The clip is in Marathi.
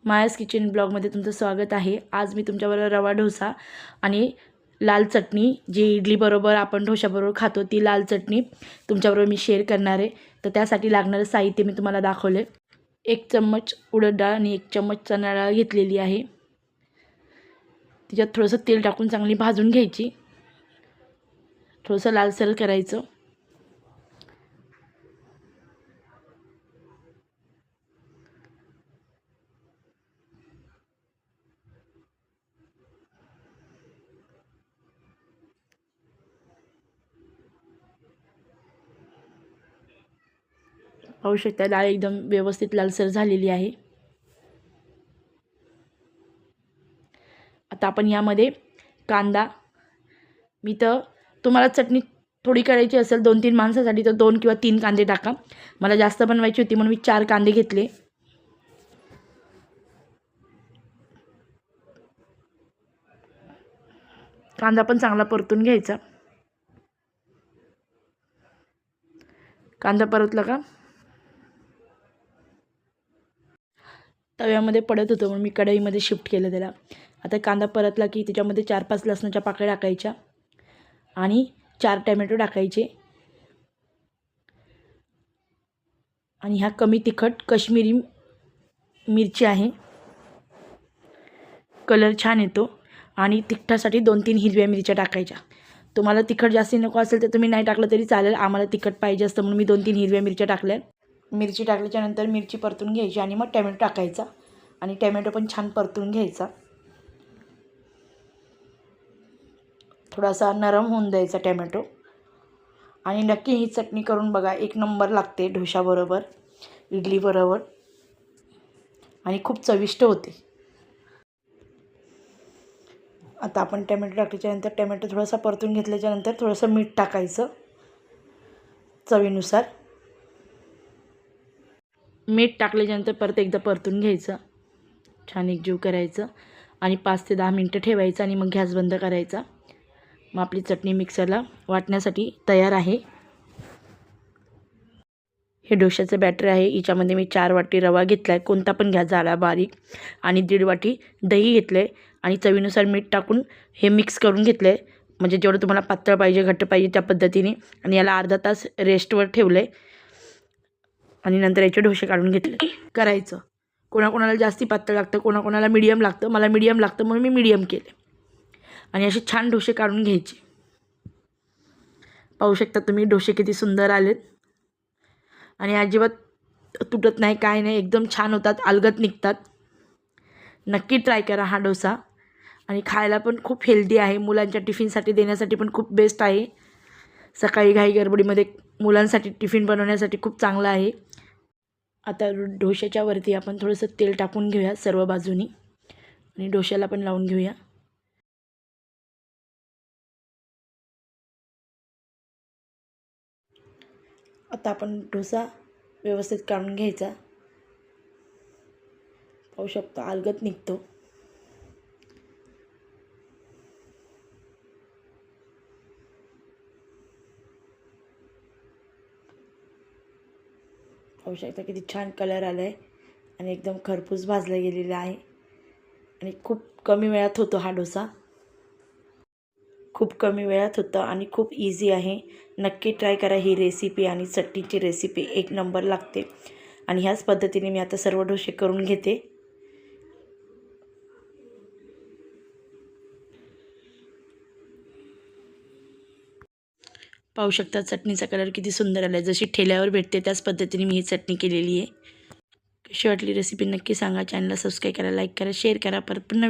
मायास किचन ब्लॉगमध्ये तुमचं स्वागत आहे। आज मी तुमच्याबरोबर रवा डोसा आणि लाल चटणी जी इडलीबरोबर आपण डोशाबरोबर खातो ती लाल चटणी तुमच्याबरोबर मी शेअर करणार आहे। तर त्यासाठी लागणारं साहित्य मी तुम्हाला दाखवले। 1 चम्मच उडद डाळ आणि 1 चम्मच चणा डाळ घेतलेली आहे। तिच्यात थोडंसं तेल टाकून चांगली भाजून घ्यायची, थोडंसं लालसर करायचं। पाहू शकता डाळ एकदम व्यवस्थित लालसर झालेली आहे। आता आपण यामध्ये कांदा, मी तर तुम्हाला चटणी थोडी करायची असेल 2-3 माणसासाठी तर 2 किंवा 3 कांदे टाका। मला जास्त बनवायची होती म्हणून मी 4 कांदे घेतले। कांदा पण चांगला परतून घ्यायचा। कांदा परतला का तव्यामध्ये पडत होतं म्हणून मी कढईमध्ये शिफ्ट केलं त्याला। आता कांदा परतला की त्याच्यामध्ये 4-5 लसणाच्या पाकळ्या टाकायच्या आणि 4 टोमॅटो टाकायचे आणि ह्या कमी तिखट काश्मीरी मिरची आहे, कलर छान येतो। आणि तिखटासाठी 2-3 हिरव्या मिरच्या टाकायच्या। तुम्हाला तिखट जास्ती नको असेल तर तुम्ही नाही टाकलं तरी चालेल, आम्हाला तिखट पाहिजे असतं म्हणून मी 2-3 हिरव्या मिरच्या टाकल्या। मिरची टाकल्याच्यानंतर मिरची परतून घ्यायची आणि मग टोमॅटो टाकायचा आणि टोमॅटो पण छान परतून घ्यायचा। थोडासा नरम होऊन द्यायचा टोमॅटो। आणि नक्की ही चटणी करून बघा, 1 नंबर लागते डोशाबरोबर, इडलीबरोबर आणि खूप चविष्ट होते। आता आपण टोमॅटो टाकल्याच्यानंतर टोमॅटो थोडासा परतून घेतल्याच्यानंतर थोडंसं मीठ टाकायचं चवीनुसार। मीठ टाकल्याच्यानंतर परत एकदा परतून घ्यायचं, छान एकजीव करायचं आणि 5 ते 10 मिनटं ठेवायचं आणि मग गॅस बंद करायचा। मग आपली चटणी मिक्सरला वाटण्यासाठी तयार आहे। हे डोशाचं बॅटर आहे। याच्यामध्ये मी 4 वाटी रवा घेतला आहे, कोणता पण घ्या जाडा बारीक, आणि 1.5 वाटी दही घेतलं आहे आणि चवीनुसार मीठ टाकून हे मिक्स करून घेतलं आहे, म्हणजे जेवढं तुम्हाला पातळ पाहिजे घट्ट पाहिजे त्या पद्धतीने। आणि याला अर्धा तास रेस्टवर ठेवलं आहे आणि नंतर याचे डोसे काढून घेतले। करायचं कोणाकोणाला जास्ती पातळ लागतं, कोणाकोणाला मीडियम लागतं, मला मीडियम लागतं म्हणून मी मीडियम केले। आणि असे छान डोसे काढून घ्यायचे। पाहू शकता तुम्ही डोसे किती सुंदर आलेत आणि अजिबात तुटत नाही, काय नाही, एकदम छान होतात, अलगद निघतात। नक्की ट्राय करा हा डोसा। आणि खायला पण खूप हेल्दी आहे, मुलांच्या टिफिनसाठी देण्यासाठी पण खूप बेस्ट आहे। सकाळी घाई गडबडीमध्ये मुलांसाठी टिफिन बनवण्यासाठी खूप चांगला आहे। आता डोशाच्या वरती आपण थोडंसं तेल टाकून घेऊया सर्व बाजूनी आणि डोशाला पण लावून घेऊया। आता आपण डोसा व्यवस्थित काढून घ्यायचा। पाहू शकता अलगद निघतो। पाहू शकता किती छान कलर आला आहे आणि एकदम खरपूस भाजला गेलेला आहे आणि खूप कमी वेळात होतो हा डोसा, खूप कमी वेळात होतं आणि खूप इझी आहे। नक्की ट्राय करा ही रेसिपी आणि चटणीची रेसिपी 1 नंबर लागते। आणि ह्याच पद्धतीने मी आता सर्व डोसे करून घेते। पाहू शकता चटणीचा कलर किती सुंदर आला आहे, जशी ठेल्यावर भेटते त्याच पद्धतीने मी ही चटणी केलेली आहे। कशी वाटली रेसिपी नक्की सांगा। चॅनलला सबस्क्राईब करा, लाईक करा, शेअर करा। परत पुन्हा